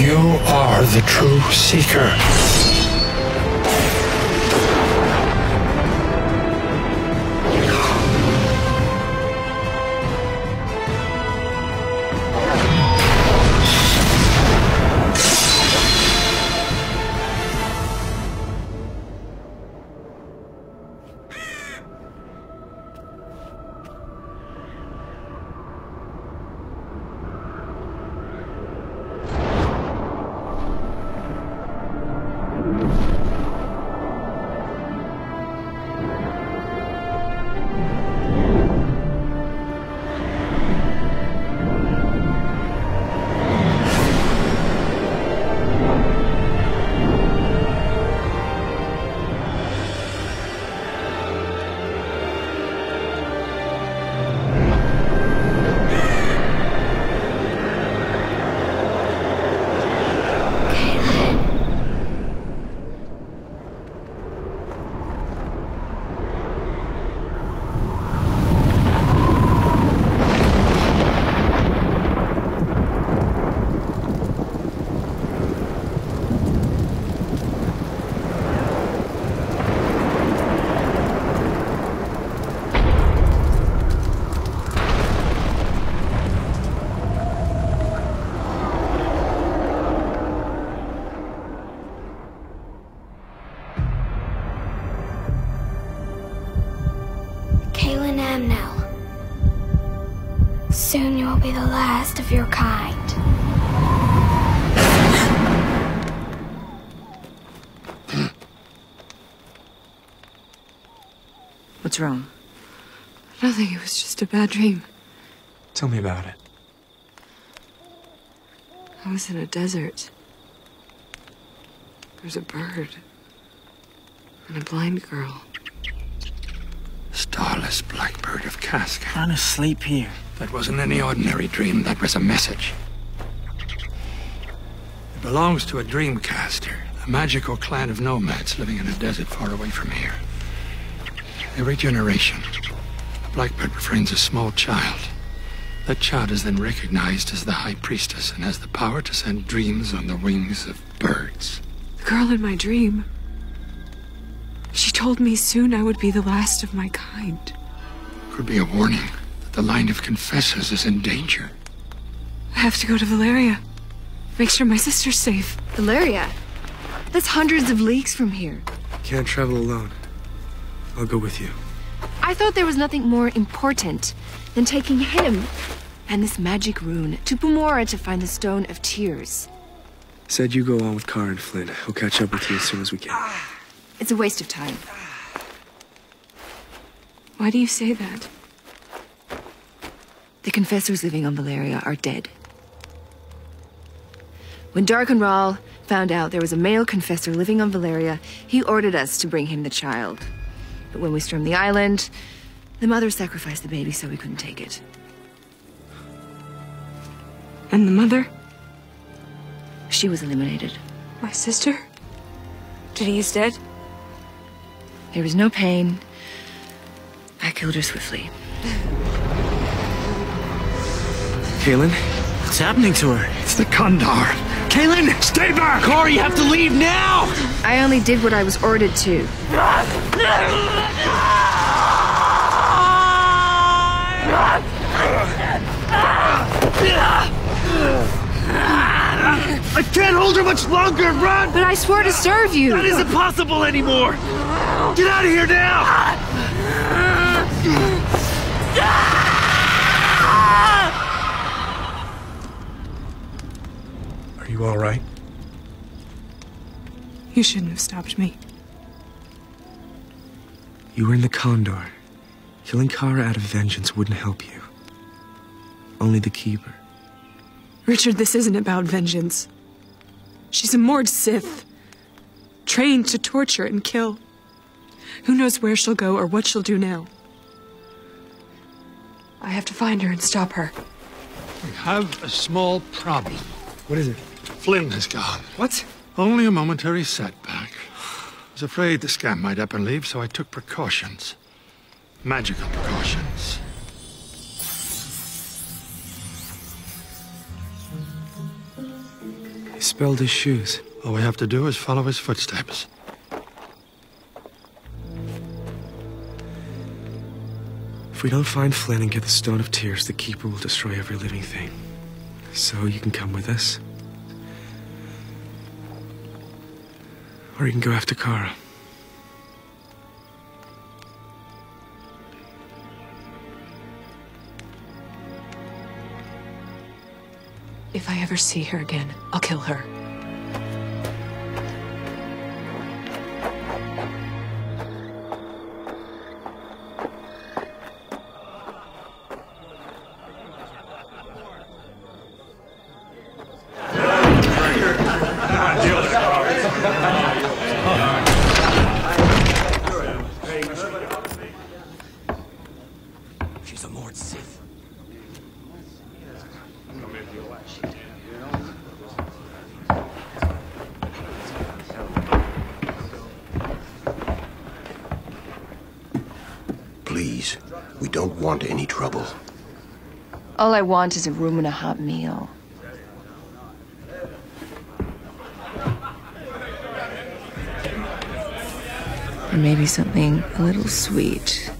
You are the true seeker. Soon you will be the last of your kind. What's wrong? Nothing, it was just a bad dream. Tell me about it. I was in a desert. There was a bird. And a blind girl. Starless blackbird of Casca. Trying to sleep here. That wasn't any ordinary dream, that was a message. It belongs to a dreamcaster, a magical clan of nomads living in a desert far away from here. Every generation, the blackbird befriends a small child. That child is then recognized as the High Priestess and has the power to send dreams on the wings of birds. The girl in my dream. She told me soon I would be the last of my kind. Could be a warning that the line of confessors is in danger. I have to go to Valeria. Make sure my sister's safe. Valeria? That's hundreds of leagues from here. Can't travel alone. I'll go with you. I thought there was nothing more important than taking him and this magic rune to Pumora to find the Stone of Tears. Said you go on with Kara and Flynn. We'll catch up with you as soon as we can. It's a waste of time. Why do you say that? The confessors living on Valeria are dead. When Darken Rahl found out there was a male confessor living on Valeria, he ordered us to bring him the child. But when we stormed the island, the mother sacrificed the baby so we couldn't take it. And the mother? She was eliminated. My sister? Denise dead? There was no pain. I killed her swiftly. Kaylin? What's happening to her? It's the Kandar. Kaylin! Stay back! Cora, you have to leave now! I only did what I was ordered to. I can't hold her much longer! Run! But I swore to serve you! That isn't possible anymore! Get out of here now! Are you all right? You shouldn't have stopped me. You were in the Condor. Killing Kara out of vengeance wouldn't help you. Only the Keeper. Richard, this isn't about vengeance. She's a moored Sith. Trained to torture and kill. Who knows where she'll go or what she'll do now? I have to find her and stop her. We have a small problem. What is it? Flynn has gone. What? Only a momentary setback. I was afraid the scam might up and leave, so I took precautions. Magical precautions. spilled his shoes. All we have to do is follow his footsteps. If we don't find Flynn and get the Stone of Tears, the Keeper will destroy every living thing. So you can come with us. Or you can go after Kara. If I ever see her again, I'll kill her. She's a Lord Sith. Please, we don't want any trouble. All I want is a room and a hot meal. And maybe something a little sweet.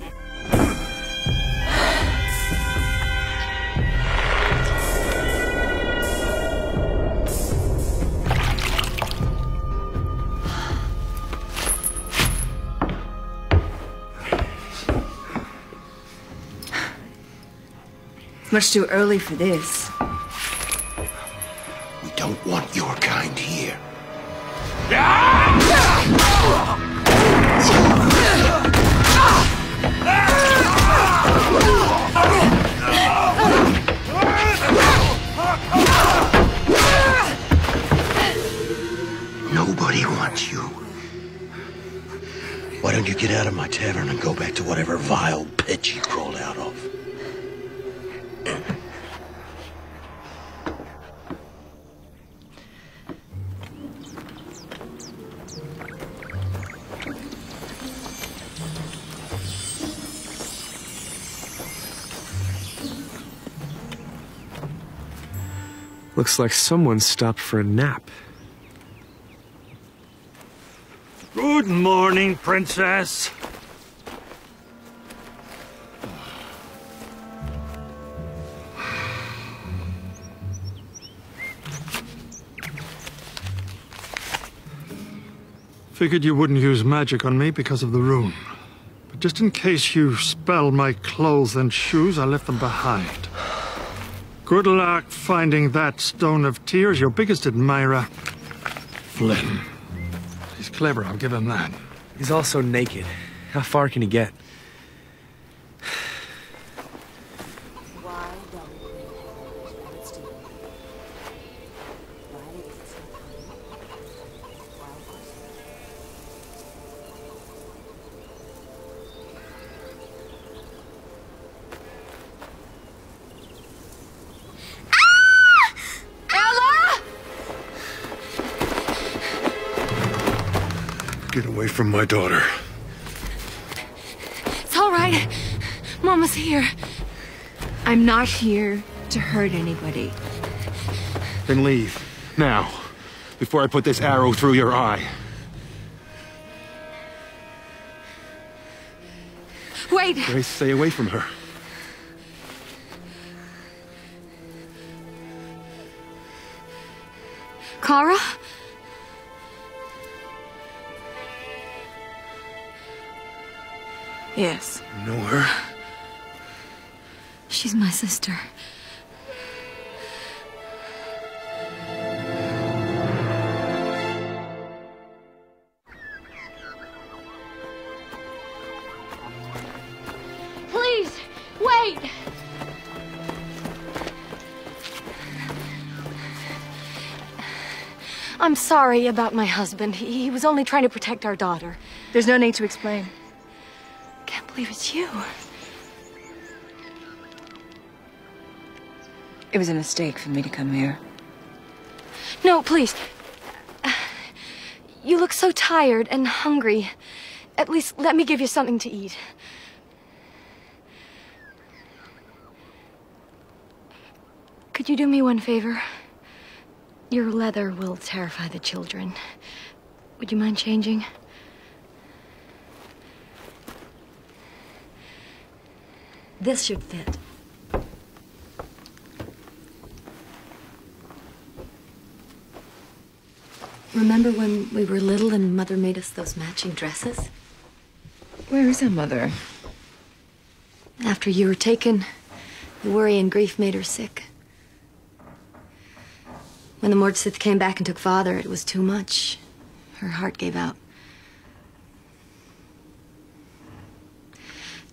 It's much too early for this. We don't want your kind here. Nobody wants you. Why don't you get out of my tavern and go back to whatever vile pit you crawled out of? Looks like someone stopped for a nap. Good morning, Princess. Figured you wouldn't use magic on me because of the rune. But just in case you spell my clothes and shoes, I left them behind. Good luck finding that Stone of Tears, your biggest admirer, Flynn. He's clever, I'll give him that. He's also naked. How far can he get? Get away from my daughter. It's all right. Mama's here. I'm not here to hurt anybody. Then leave. Now. Before I put this arrow through your eye. Wait! Grace, stay away from her. Kara? Yes. You know her? She's my sister. Please, wait! I'm sorry about my husband. He was only trying to protect our daughter. There's no need to explain. Can't believe it's you. It was a mistake for me to come here. No, please. You look so tired and hungry. At least let me give you something to eat. Could you do me one favor? Your leather will terrify the children. Would you mind changing? This should fit. Remember when we were little and Mother made us those matching dresses? Where is our mother? After you were taken, the worry and grief made her sick. When the Mordsith came back and took Father, it was too much. Her heart gave out.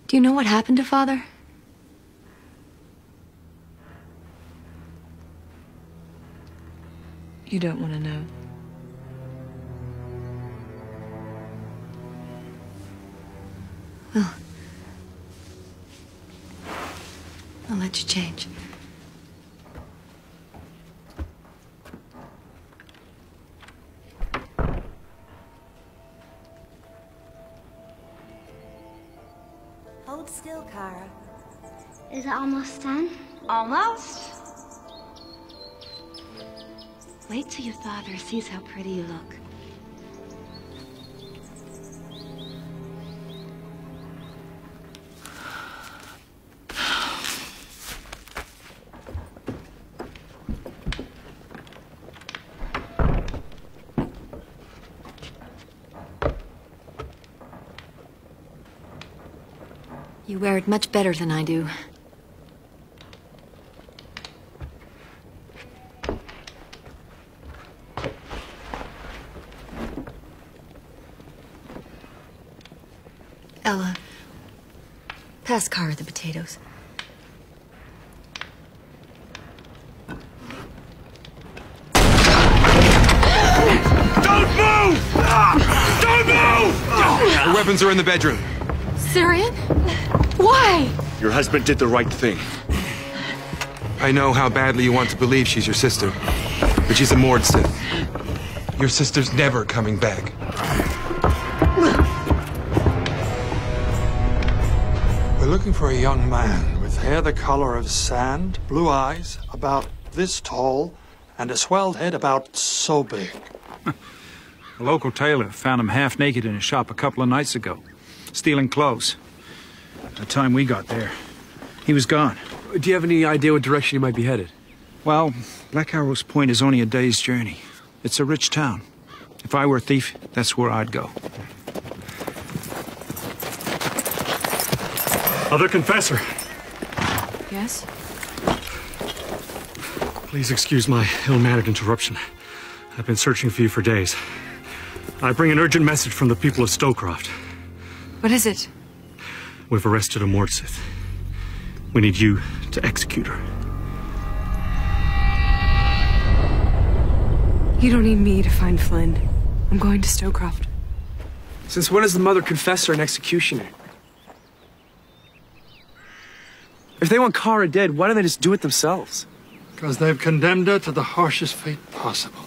Do you know what happened to Father? You don't want to know. Well, I'll let you change. Hold still, Kara. Is it almost done? Almost. Wait till your father sees how pretty you look. You wear it much better than I do. Ella, pass Kara the potatoes. Don't move! Don't move! The weapons are in the bedroom. Syrian? Why? Your husband did the right thing. I know how badly you want to believe she's your sister, but she's a Mordsith. Your sister's never coming back. We're looking for a young man with hair the color of sand, blue eyes, about this tall, and a swelled head about so big. A local tailor found him half naked in a shop a couple of nights ago, stealing clothes. By the time we got there, he was gone. Do you have any idea what direction he might be headed? Well, Black Arrow's Point is only a day's journey. It's a rich town. If I were a thief, that's where I'd go. Other confessor. Yes? Please excuse my ill-mannered interruption. I've been searching for you for days. I bring an urgent message from the people of Stowcroft. What is it? We've arrested a Mordsith. We need you to execute her. You don't need me to find Flynn. I'm going to Stowcroft. Since when is the Mother Confessor an executioner? If they want Kara dead, why don't they just do it themselves? Because they've condemned her to the harshest fate possible.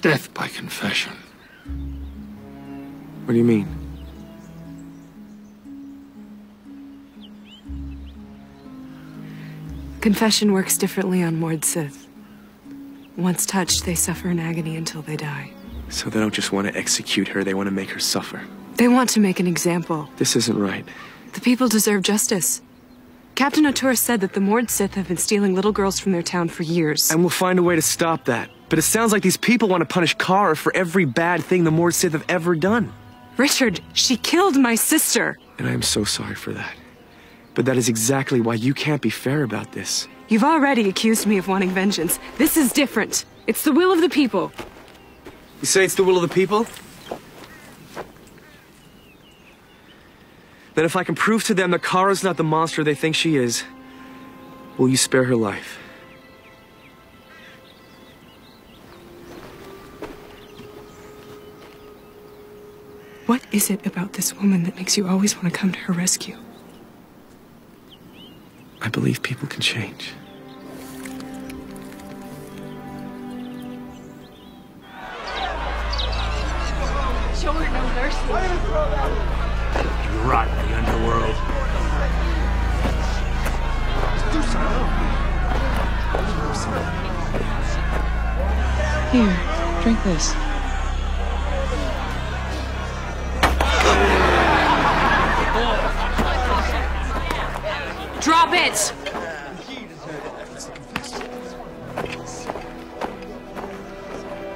Death by confession. What do you mean? Confession works differently on Mordsith. Once touched, they suffer in agony until they die. So they don't just want to execute her, they want to make her suffer. They want to make an example. This isn't right. The people deserve justice. Captain O'Toole said that the Mordsith have been stealing little girls from their town for years. And we'll find a way to stop that. But it sounds like these people want to punish Kara for every bad thing the Mordsith have ever done. Richard, she killed my sister. And I am so sorry for that. But that is exactly why you can't be fair about this. You've already accused me of wanting vengeance. This is different. It's the will of the people. You say it's the will of the people? Then if I can prove to them that Kara's not the monster they think she is, will you spare her life? What is it about this woman that makes you always want to come to her rescue? I believe people can change. Show her no mercy. You rot in the underworld. Do something. Here, drink this. Drop it!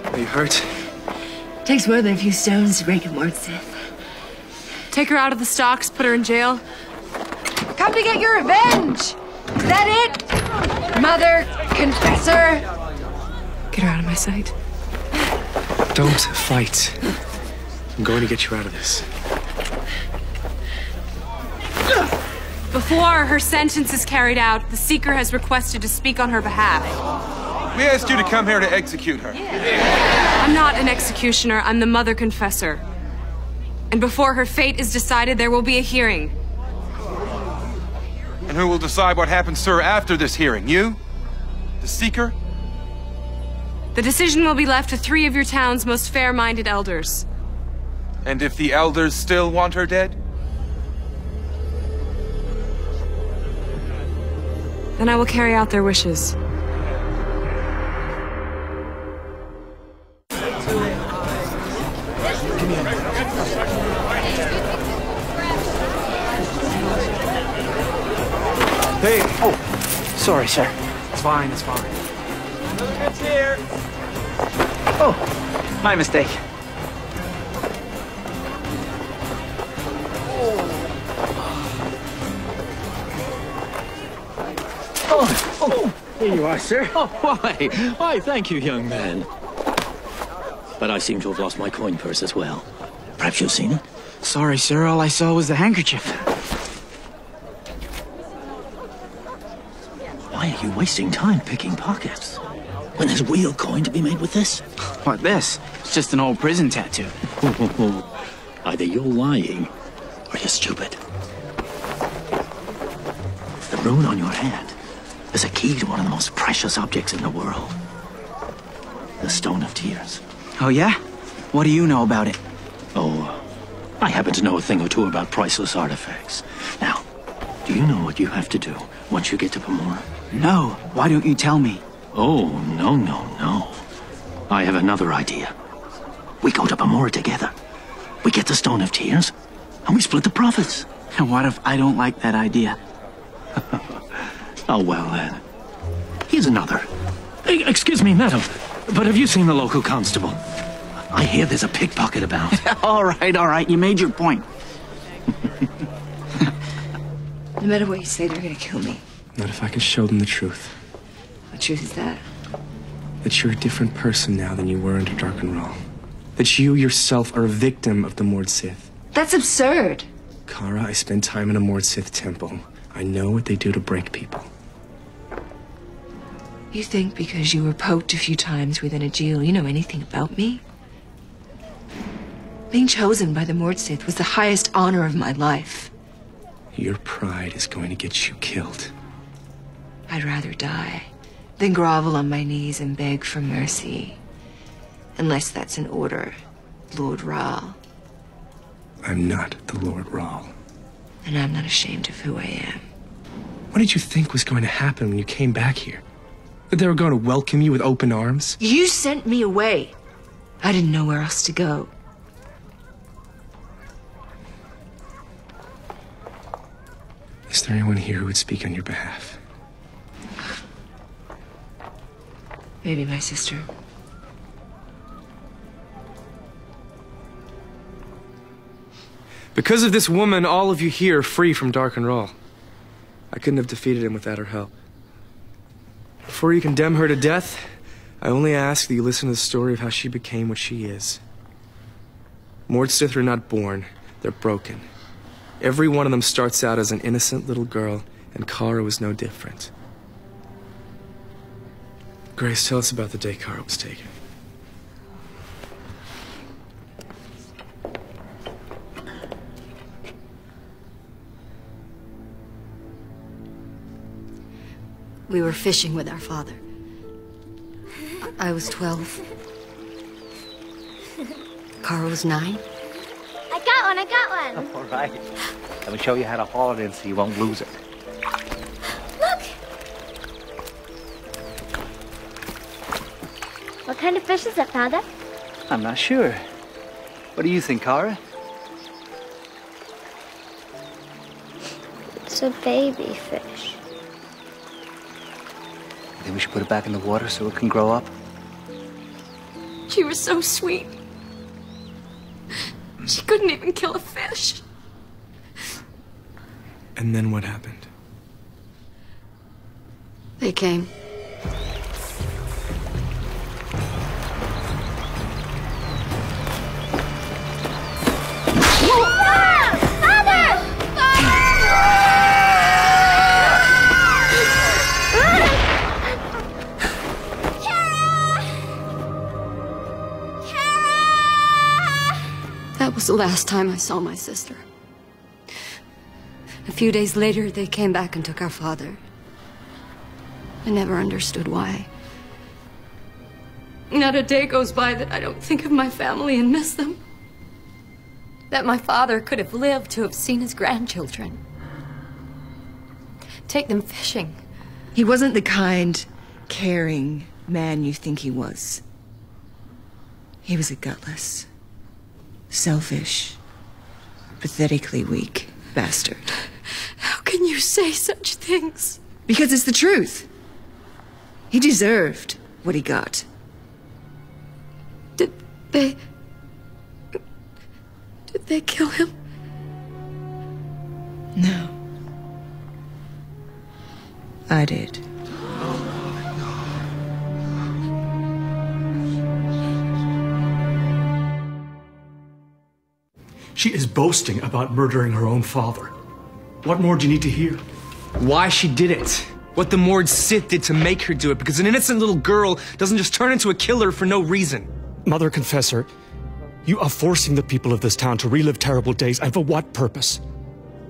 Are you hurt? Takes more than a few stones to break a Mord Sith. Take her out of the stocks, put her in jail. Come to get your revenge! Is that it? Mother, confessor? Get her out of my sight. Don't fight. I'm going to get you out of this. Before her sentence is carried out, the Seeker has requested to speak on her behalf. We asked you to come here to execute her. I'm not an executioner, I'm the Mother Confessor. And before her fate is decided, there will be a hearing. And who will decide what happens to her after this hearing? You? The Seeker? The decision will be left to 3 of your town's most fair-minded elders. And if the elders still want her dead? Then I will carry out their wishes. Hey! Oh, sorry, sir. It's fine, it's fine. It's here. Oh, my mistake. Oh, here you are, sir. Oh, why? Why, thank you, young man. But I seem to have lost my coin purse as well. Perhaps you've seen it? Sorry, sir. All I saw was the handkerchief. Why are you wasting time picking pockets? When there's real coin to be made with this? What, this? It's just an old prison tattoo. Either you're lying, or you're stupid. The rune on your hand is a key to one of the most precious objects in the world. The Stone of Tears. Oh, yeah? What do you know about it? Oh, I happen to know a thing or two about priceless artifacts. Now, do you know what you have to do once you get to Pomor? No. Why don't you tell me? Oh, no. I have another idea. We go to Pomor together. We get the Stone of Tears, and we split the profits. And what if I don't like that idea? Oh, well, then. Here's another. Excuse me, madam, but have you seen the local constable? I hear there's a pickpocket about. All right. You made your point. No matter what you say, they're gonna kill me. Not if I can show them the truth. What truth is that? That you're a different person now than you were under Darken Rahl. That you yourself are a victim of the Mord Sith. That's absurd. Kara, I spent time in a Mord Sith temple. I know what they do to break people. You think because you were poked a few times within a jail, you know anything about me? Being chosen by the Mord Sith was the highest honor of my life. Your pride is going to get you killed. I'd rather die than grovel on my knees and beg for mercy. Unless that's an order, Lord Rahl. I'm not the Lord Rahl. And I'm not ashamed of who I am. What did you think was going to happen when you came back here? That they were going to welcome you with open arms? You sent me away. I didn't know where else to go. Is there anyone here who would speak on your behalf? Maybe my sister. Because of this woman, all of you here are free from Darken Rahl. I couldn't have defeated him without her help. Before you condemn her to death, I only ask that you listen to the story of how she became what she is. Mord Sith are not born, they're broken. Every one of them starts out as an innocent little girl, and Kara was no different. Grace, tell us about the day Kara was taken. We were fishing with our father. I was 12. Kara was 9. I got one. All right. Let me show you how to haul it in so you won't lose it. Look! What kind of fish is it, Father? I'm not sure. What do you think, Kara? It's a baby fish. You think we should put it back in the water so it can grow up? She was so sweet. She couldn't even kill a fish. And then what happened? They came. That was the last time I saw my sister. A few days later, they came back and took our father. I never understood why. Not a day goes by that I don't think of my family and miss them. That my father could have lived to have seen his grandchildren. Take them fishing. He wasn't the kind, caring man you think he was. He was a gutless, selfish, pathetically weak bastard. How can you say such things? Because it's the truth. He deserved what he got. Did they kill him? No. I did. She is boasting about murdering her own father. What more do you need to hear? Why she did it. What the Mord Sith did to make her do it, because an innocent little girl doesn't just turn into a killer for no reason. Mother Confessor, you are forcing the people of this town to relive terrible days, and for what purpose?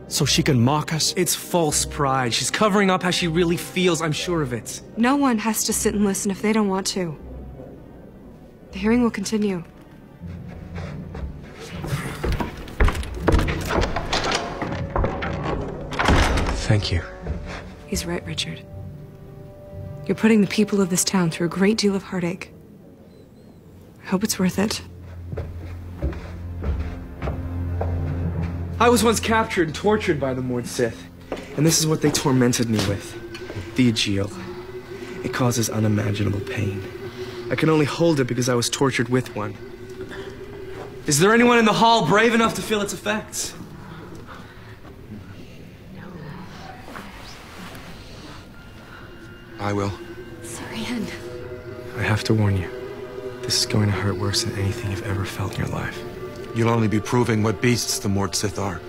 So she can mock us? It's false pride. She's covering up how she really feels, I'm sure of it. No one has to sit and listen if they don't want to. The hearing will continue. Thank you. He's right, Richard. You're putting the people of this town through a great deal of heartache. I hope it's worth it. I was once captured and tortured by the Mord Sith, and this is what they tormented me with. The Aegil. It causes unimaginable pain. I can only hold it because I was tortured with one. Is there anyone in the hall brave enough to feel its effects? I will. Sarian. I have to warn you. This is going to hurt worse than anything you've ever felt in your life. You'll only be proving what beasts the Mord Sith are.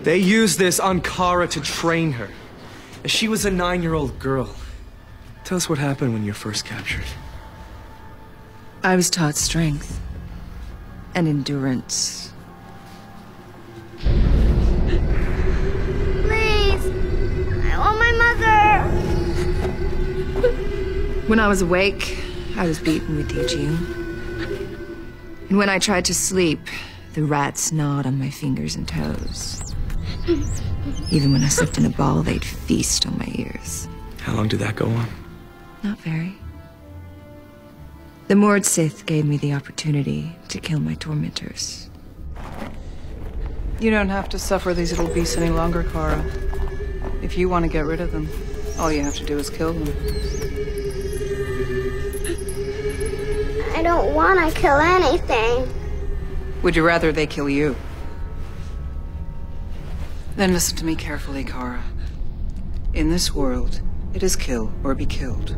They used this on Kara to train her. She was a 9-year-old girl. Tell us what happened when you were first captured. I was taught strength and endurance. Please! I want my mother! When I was awake, I was beaten with the Aegil. And when I tried to sleep, the rats gnawed on my fingers and toes. Even when I slept in a ball, they'd feast on my ears. How long did that go on? Not very. The Mord Sith gave me the opportunity to kill my tormentors. You don't have to suffer these little beasts any longer, Kara. If you want to get rid of them, all you have to do is kill them. I don't want to kill anything. Would you rather they kill you? Then listen to me carefully, Kara. In this world, it is kill or be killed.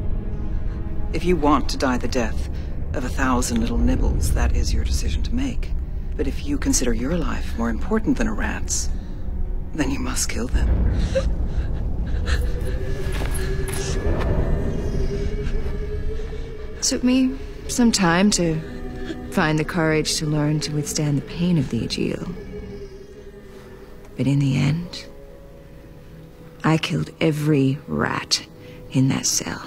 If you want to die the death of 1,000 little nibbles, that is your decision to make. But if you consider your life more important than a rat's, then you must kill them. It took me some time to find the courage to learn to withstand the pain of the Aegil. But in the end, I killed every rat in that cell.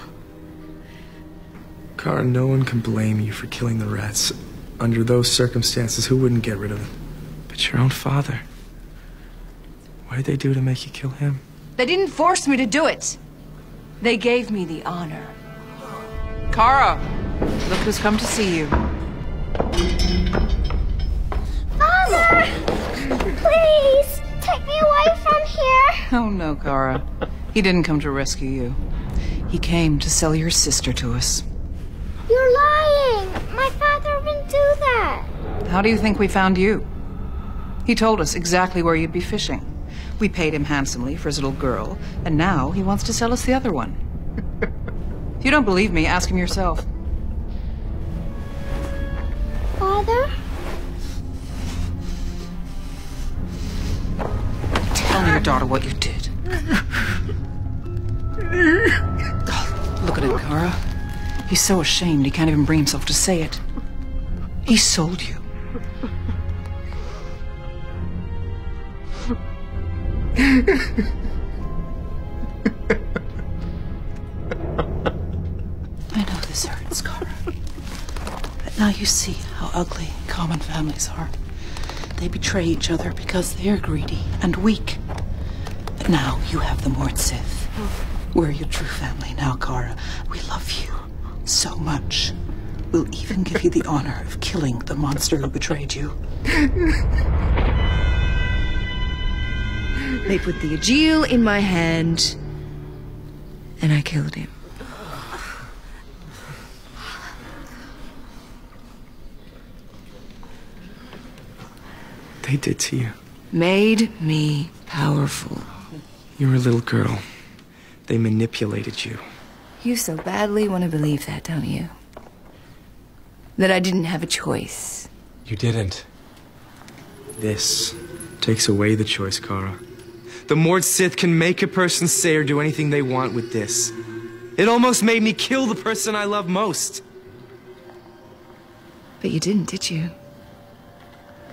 Kara, no one can blame you for killing the rats. Under those circumstances, who wouldn't get rid of them? But your own father. What did they do to make you kill him? They didn't force me to do it. They gave me the honor. Kara, look who's come to see you. Father! Please, take me away from here. Oh no, Kara. He didn't come to rescue you. He came to sell your sister to us. You're lying. My father wouldn't do that. How do you think we found you? He told us exactly where you'd be fishing. We paid him handsomely for his little girl, and now he wants to sell us the other one. If you don't believe me, ask him yourself. Father? Tell your daughter what you did. God, look at him, Kara. He's so ashamed he can't even bring himself to say it. He sold you. I know this hurts, Kara. But now you see how ugly common families are. They betray each other because they're greedy and weak. But now you have the Mord Sith. We're your true family now, Kara. We love you so much. We'll even give you the honor of killing the monster who betrayed you. They put the Aegil in my hand, and I killed him. They did to you. Made me powerful. You were a little girl. They manipulated you. You so badly want to believe that, don't you? That I didn't have a choice. You didn't. This takes away the choice, Kara. The Mord Sith can make a person say or do anything they want with this. It almost made me kill the person I love most. But you didn't, did you?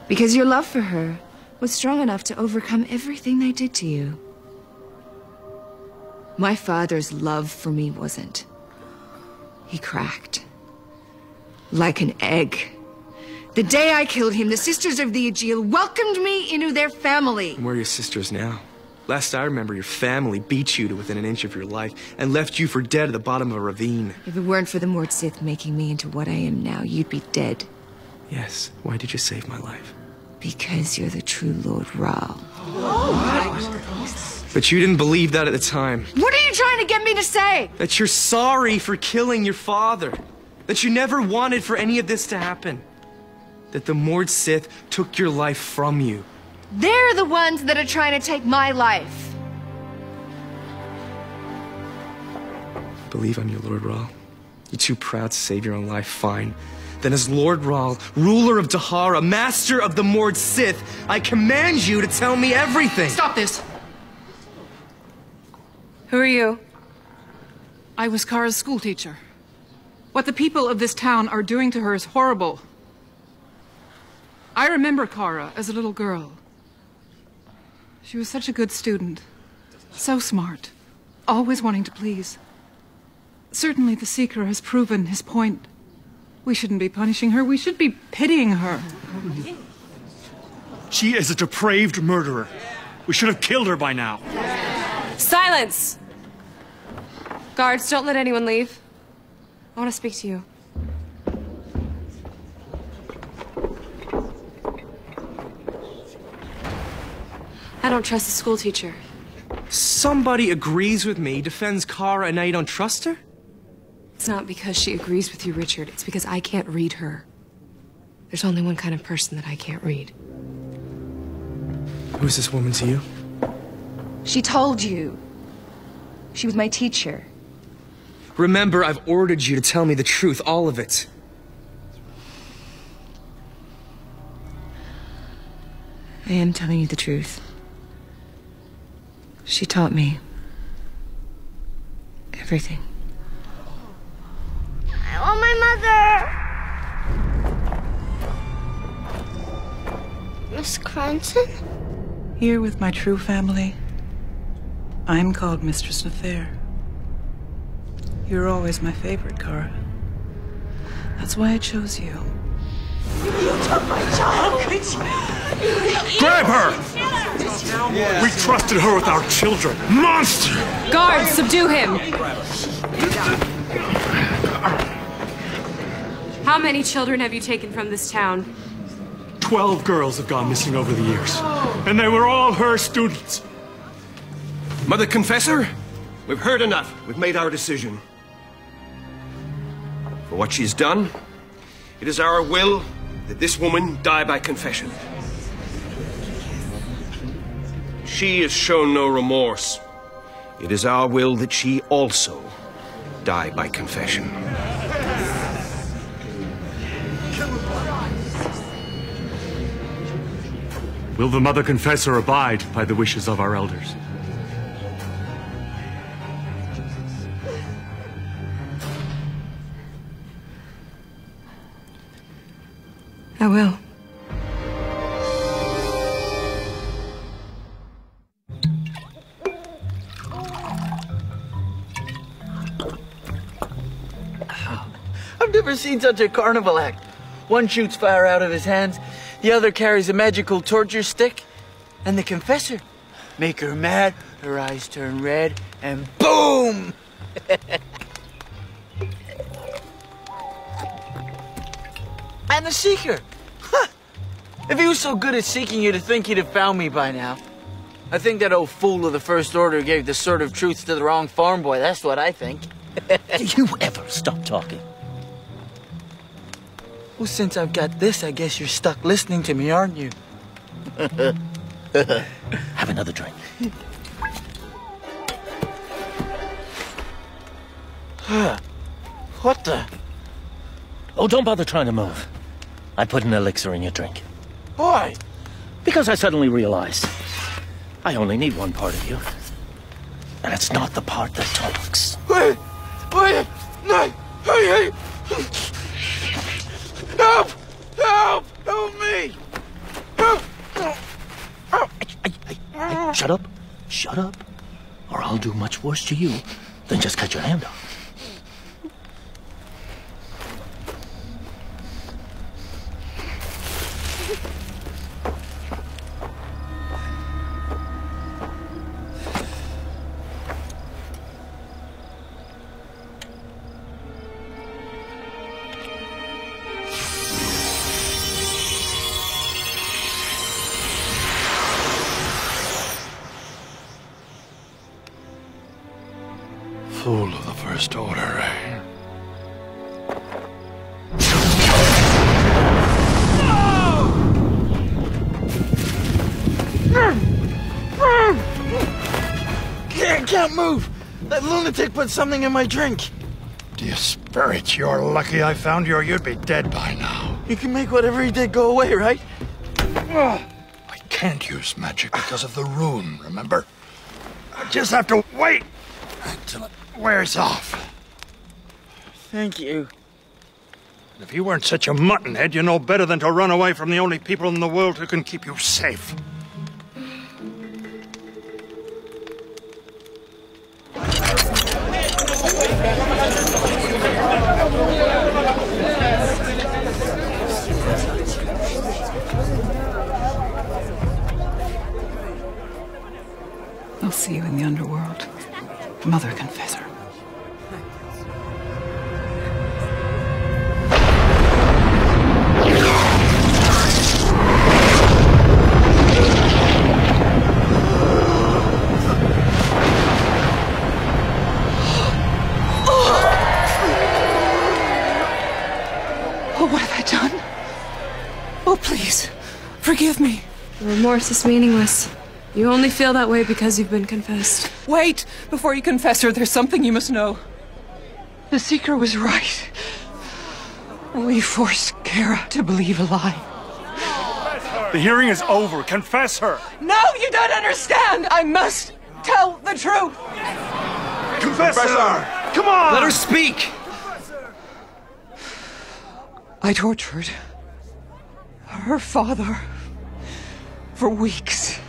Because your love for her was strong enough to overcome everything they did to you. My father's love for me wasn't. He cracked. Like an egg. The day I killed him, the Sisters of the Aegil welcomed me into their family. And where are your sisters now? Last I remember, your family beat you to within an inch of your life and left you for dead at the bottom of a ravine. If it weren't for the Mord Sith making me into what I am now, you'd be dead. Yes. Why did you save my life? Because you're the true Lord Rahl. But you didn't believe that at the time. What are you trying to get me to say? That you're sorry for killing your father. That you never wanted for any of this to happen. That the Mord Sith took your life from you. They're the ones that are trying to take my life. Believe I'm your Lord Rahl? You're too proud to save your own life, fine. Then as Lord Rahl, ruler of Dahara, master of the Mord Sith, I command you to tell me everything! Stop this! Who are you? I was Kara's schoolteacher. What the people of this town are doing to her is horrible. I remember Kara as a little girl. She was such a good student. So smart. Always wanting to please. Certainly the Seeker has proven his point. We shouldn't be punishing her. We should be pitying her. She is a depraved murderer. We should have killed her by now. Silence! Guards, don't let anyone leave. I want to speak to you. I don't trust the school teacher. Somebody agrees with me, defends Kara, and now you don't trust her? It's not because she agrees with you, Richard. It's because I can't read her. There's only one kind of person that I can't read. Who is this woman to you? She told you. She was my teacher. Remember, I've ordered you to tell me the truth, all of it. I am telling you the truth. She taught me everything. I want my mother. Miss Cranston? Here with my true family, I'm called Mistress Nefair. You're always my favorite, Kara. That's why I chose you. You took my child! Grab her! We trusted her with our children. Monster! Guards, subdue him! How many children have you taken from this town? 12 girls have gone missing over the years. And they were all her students. Mother Confessor, we've heard enough. We've made our decision. For what she's done, it is our will that this woman die by confession. She has shown no remorse. It is our will that she also die by confession. Will the Mother Confessor abide by the wishes of our elders? I will. I've never seen such a carnival act. One shoots fire out of his hands, the other carries a magical torture stick, and the confessor. Make her mad, her eyes turn red, and boom! And the seeker! Huh. If he was so good at seeking, you'd think he'd have found me by now. I think that old fool of the First Order gave the sword of truth to the wrong farm boy, that's what I think. Do you ever stop talking? Well, since I've got this, I guess you're stuck listening to me, aren't you? Have another drink. What the? Oh, don't bother trying to move. I put an elixir in your drink. Why? Because I suddenly realized I only need one part of you. And it's not the part that talks. Wait! No! Hey! Help! Help! Help me! Help! Hey, shut up. Shut up. Or I'll do much worse to you than just cut your hand off. Fool of the First Order, eh? Can't move! That lunatic put something in my drink. Dear spirit, you're lucky I found you or you'd be dead by now. You can make whatever he did go away, right? I can't use magic because of the rune, remember? I just have to wait until it wears off. Thank you. If you weren't such a muttonhead, you know better than to run away from the only people in the world who can keep you safe. I'll see you in the underworld, Mother Confessor. Oh, what have I done? Oh, please, forgive me. The remorse is meaningless. You only feel that way because you've been confessed. Wait! Before you confess her, there's something you must know. The Seeker was right. We forced Kara to believe a lie. The hearing is over. Confess her. No, you don't understand! I must tell the truth! Confessor! Come on! Let her speak! I tortured her father for weeks.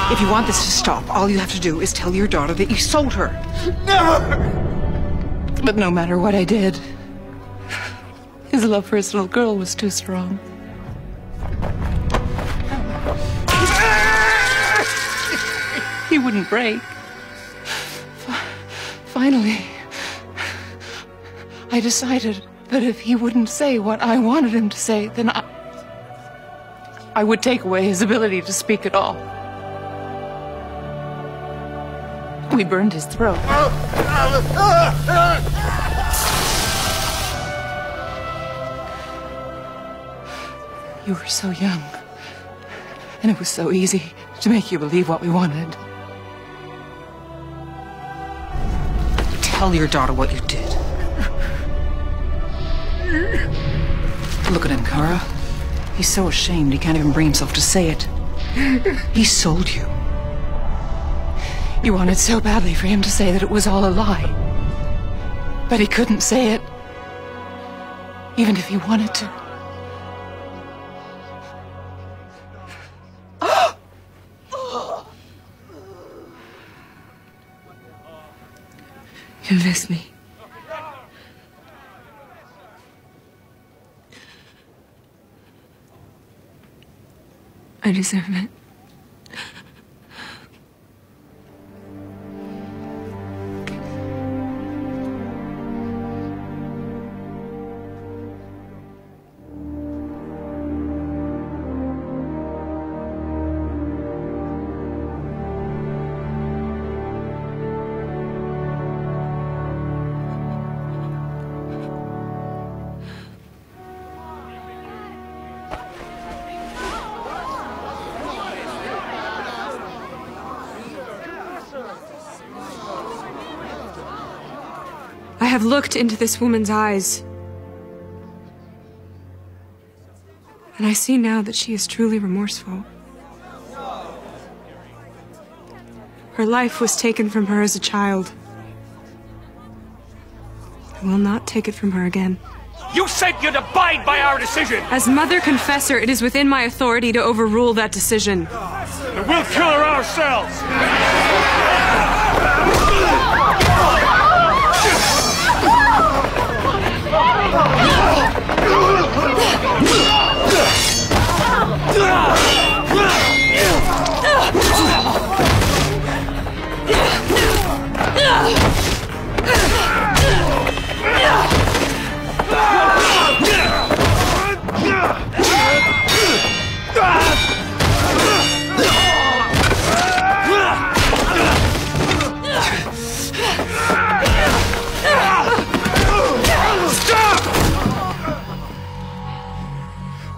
If you want this to stop, all you have to do is tell your daughter that you sold her. Never! But no matter what I did, his love for his little girl was too strong. wouldn't break. Finally, I decided that if he wouldn't say what I wanted him to say, then I would take away his ability to speak at all. We burned his throat. You were so young, and it was so easy to make you believe what we wanted. Tell your daughter what you did. Look at him, Kara. He's so ashamed he can't even bring himself to say it. He sold you. You wanted so badly for him to say that it was all a lie. But he couldn't say it, even if he wanted to. Confess me. I deserve it. I have looked into this woman's eyes, and I see now that she is truly remorseful. Her life was taken from her as a child. I will not take it from her again. You said you'd abide by our decision! As Mother Confessor, it is within my authority to overrule that decision. And we'll kill her ourselves!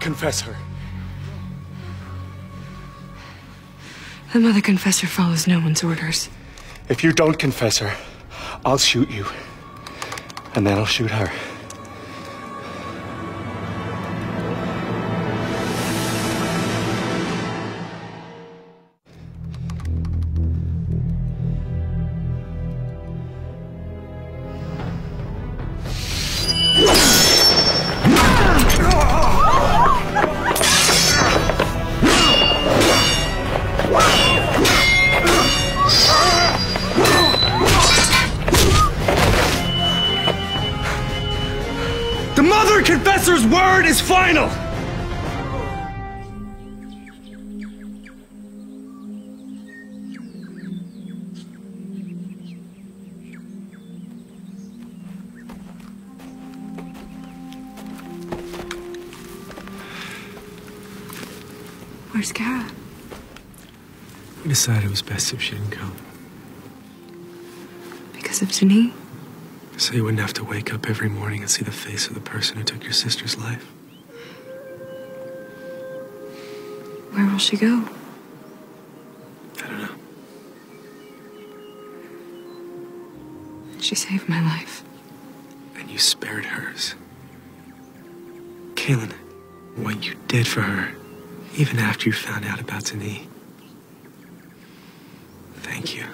Confess her. The Mother Confessor follows no one's orders. If you don't confess her, I'll shoot you. And then I'll shoot her. The Mother Confessor's word is final! Where's Kara? We decided it was best if she didn't come. Because of Denis? So you wouldn't have to wake up every morning and see the face of the person who took your sister's life. Where will she go? I don't know. She saved my life. And you spared hers. Kaylin, what you did for her, even after you found out about Denis. Thank you.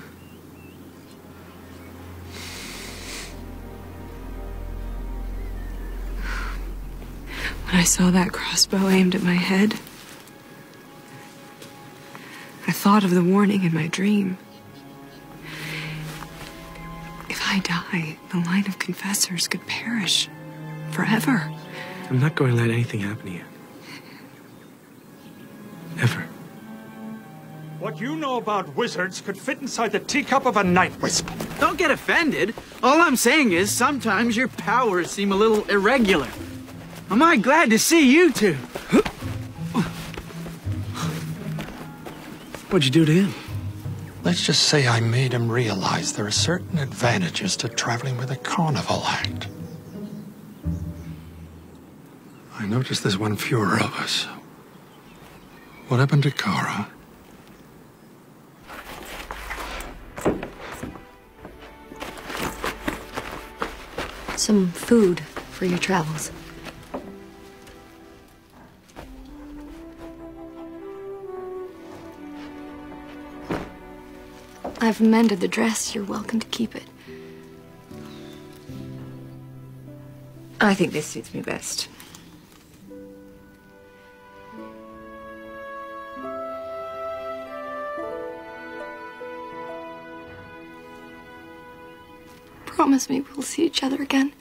When I saw that crossbow aimed at my head, I thought of the warning in my dream. If I die, the line of confessors could perish forever. I'm not going to let anything happen to you. Ever. What you know about wizards could fit inside the teacup of a night wisp. Don't get offended. All I'm saying is sometimes your powers seem a little irregular. Am I glad to see you two? What'd you do to him? Let's just say I made him realize there are certain advantages to traveling with a carnival act. I noticed there's one fewer of us. What happened to Kara? Some food for your travels. I've mended the dress. You're welcome to keep it. I think this suits me best. Promise me we'll see each other again.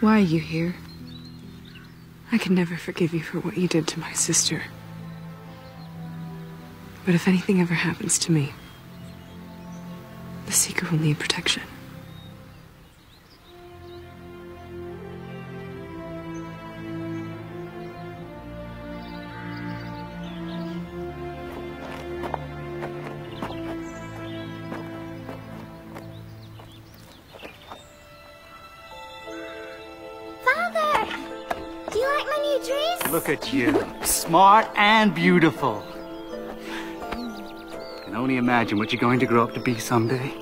Why are you here? I can never forgive you for what you did to my sister. But if anything ever happens to me, the Seeker will need protection. Look at you. Smart and beautiful. Can only imagine what you're going to grow up to be someday.